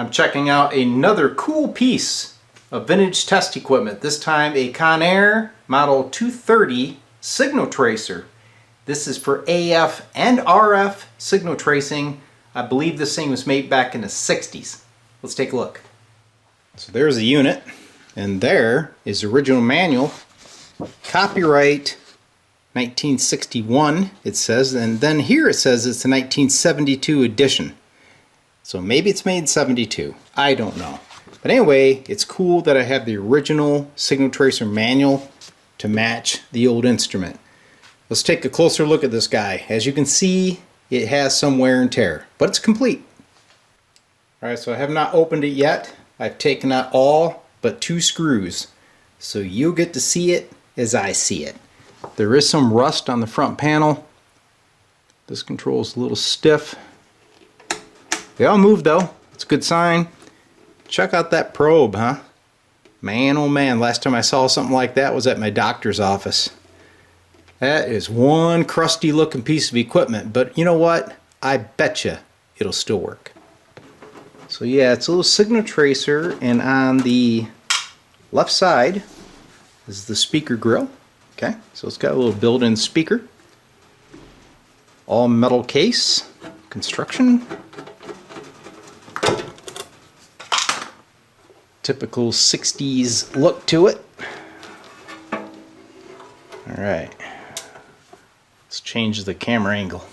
I'm checking out another cool piece of vintage test equipment. This time a Conar Model 230 signal tracer. This is for AF and RF signal tracing. I believe this thing was made back in the 60s. Let's take a look. So there's the unit, and there is the original manual. Copyright 1961 it says, and then here it says it's a 1972 edition. So maybe it's made in 72. I don't know. But anyway, it's cool that I have the original signal tracer manual to match the old instrument. Let's take a closer look at this guy. As you can see, it has some wear and tear, but it's complete. Alright, so I have not opened it yet. I've taken out all but 2 screws. So you'll get to see it as I see it. There is some rust on the front panel. This control is a little stiff. They all moved though. It's a good sign. Check out that probe, huh? Man, oh man, last time I saw something like that was at my doctor's office. That is one crusty looking piece of equipment, but you know what? I betcha it'll still work. So yeah, it's a little signal tracer, and on the left side is the speaker grill. Okay, so it's got a little built-in speaker. All metal case, construction. Typical 60s look to it. Alright, let's change the camera angle.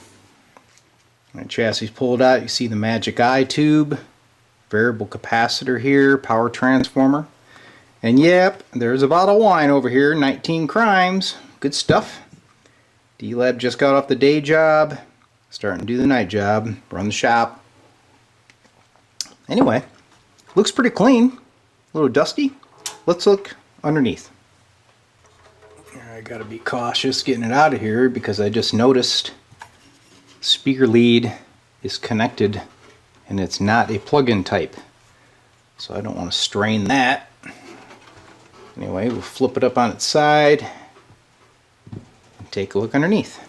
My chassis pulled out, you see the magic eye tube, variable capacitor here, power transformer. And yep, there's a bottle of wine over here, 19 Crimes, good stuff. D-Lab just got off the day job, starting to do the night job, run the shop. Anyway, looks pretty clean. A little dusty. Let's look underneath. I gotta be cautious getting it out of here because I just noticed the speaker lead is connected and it's not a plug-in type. So I don't want to strain that. Anyway, we'll flip it up on its side and take a look underneath.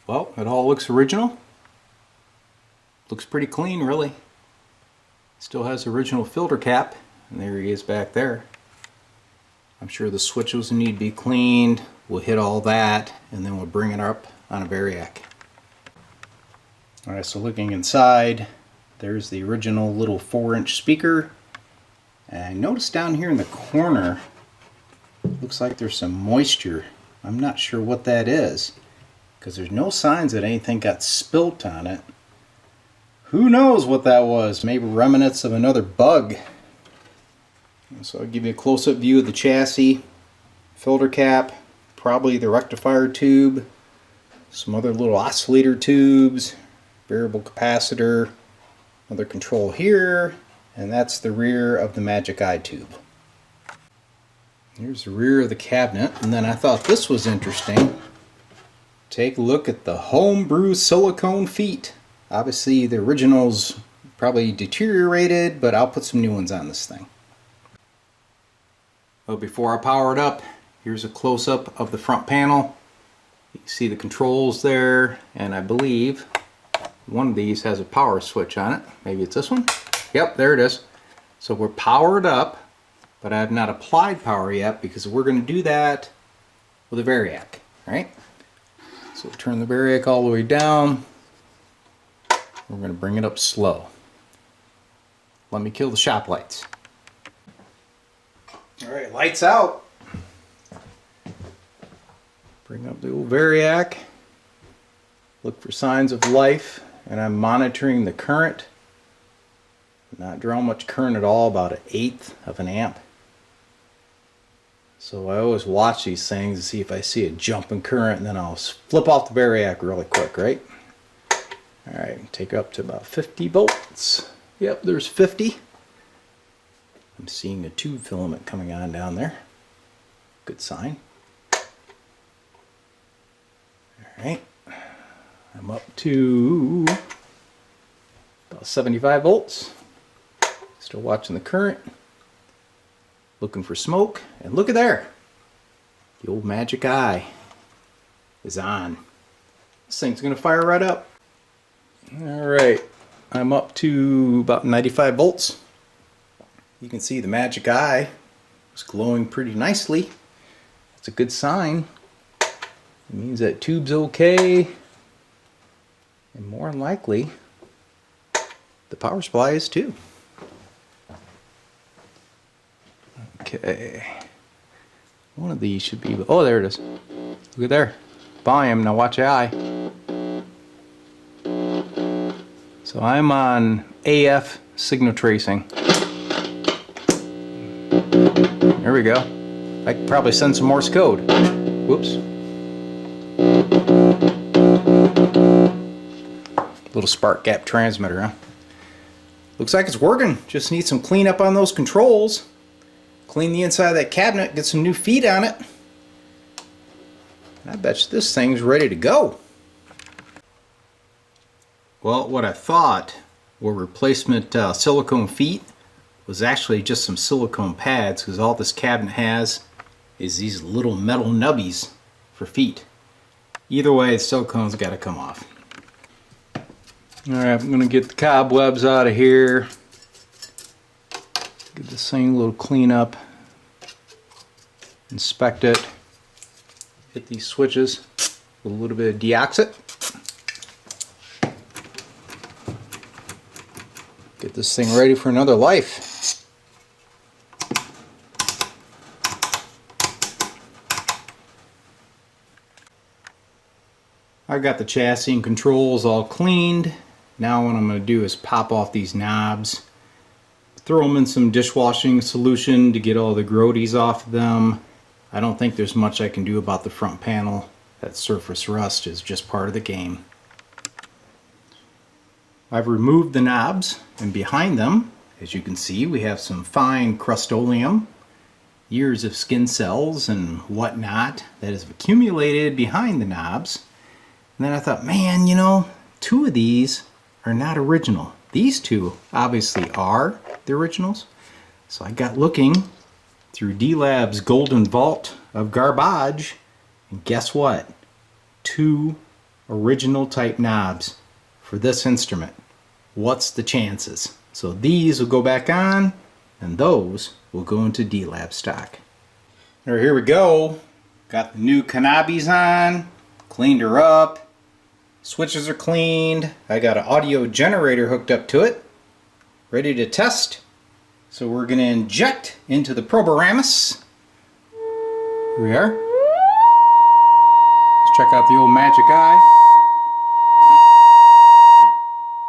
Well, it all looks original. Looks pretty clean, really. Still has the original filter cap, and there he is back there. I'm sure the switches need to be cleaned. We'll hit all that, and then we'll bring it up on a variac. Alright, so looking inside, there's the original little 4-inch speaker. And I noticed down here in the corner, looks like there's some moisture. I'm not sure what that is, because there's no signs that anything got spilt on it. Who knows what that was? Maybe remnants of another bug. So I'll give you a close-up view of the chassis, filter cap, probably the rectifier tube, some other little oscillator tubes, variable capacitor, another control here, and that's the rear of the magic eye tube. Here's the rear of the cabinet, and then I thought this was interesting. Take a look at the homebrew silicone feet. Obviously the original's probably deteriorated, but I'll put some new ones on this thing. Well, before I power it up, here's a close-up of the front panel. You can see the controls there, and I believe one of these has a power switch on it. Maybe it's this one? Yep, there it is. So we're powered up, but I have not applied power yet because we're going to do that with a variac, right? So turn the variac all the way down. We're going to bring it up slow. Let me kill the shop lights. Alright, lights out. Bring up the old variac. Look for signs of life, and I'm monitoring the current. Not drawing much current at all, about 1/8 of an amp. So I always watch these things to see if I see a jump in current, and then I'll flip off the variac really quick, right? Alright, take up to about 50 volts. Yep, there's 50. I'm seeing a tube filament coming on down there. Good sign. Alright, I'm up to about 75 volts. Still watching the current. Looking for smoke, and look at there. The old magic eye is on. This thing's gonna fire right up. Alright, I'm up to about 95 volts. You can see the magic eye is glowing pretty nicely. That's a good sign. It means that tube's okay. And more than likely, the power supply is too. Okay. One of these should be, oh, there it is. Look at there. Volume, now watch the eye. So I'm on AF signal tracing. There we go. I could probably send some Morse code. Whoops. Little spark gap transmitter, huh? Looks like it's working. Just need some cleanup on those controls. Clean the inside of that cabinet, get some new feet on it. I bet you this thing's ready to go. Well, what I thought were replacement silicone feet was actually just some silicone pads, because all this cabinet has is these little metal nubbies for feet. Either way, the silicone's got to come off. Alright, I'm going to get the cobwebs out of here. Give this thing a little cleanup. Inspect it. Hit these switches with a little bit of deoxit. Get this thing ready for another life. I've got the chassis and controls all cleaned. Now what I'm going to do is pop off these knobs. Throw them in some dishwashing solution to get all the grodies off of them. I don't think there's much I can do about the front panel. That surface rust is just part of the game. I've removed the knobs, and behind them, as you can see, we have some fine crustoleum, years of skin cells and whatnot that has accumulated behind the knobs. And then I thought, man, you know, two of these are not original. These two obviously are the originals. So I got looking through D-Lab's golden vault of garbage, and guess what? Two original type knobs for this instrument. What's the chances? So these will go back on, and those will go into D-Lab stock. Alright, here we go. Got the new Canabis on, cleaned her up. Switches are cleaned. I got an audio generator hooked up to it, ready to test. So we're going to inject into the Probaramus. Here we are. Let's check out the old magic eye.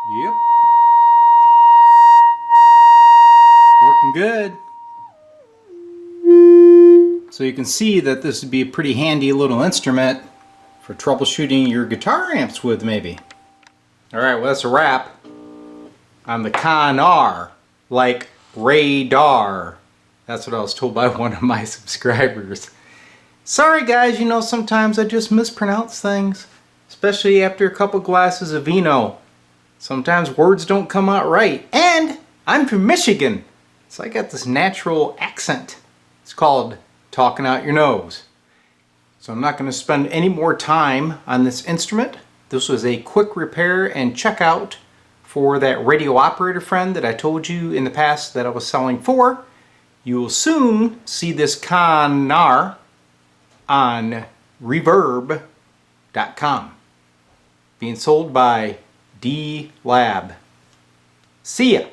Yep. Working good. So you can see that this would be a pretty handy little instrument for troubleshooting your guitar amps with, maybe. Alright, well, that's a wrap on the Conar, like radar. That's what I was told by one of my subscribers. Sorry guys, you know, sometimes I just mispronounce things, especially after a couple glasses of vino. Sometimes words don't come out right. And I'm from Michigan, so I got this natural accent. It's called talking out your nose. So I'm not going to spend any more time on this instrument. This was a quick repair and checkout for that radio operator friend that I told you in the past that I was selling for. You will soon see this Conar on reverb.com, being sold by D-Lab. See ya!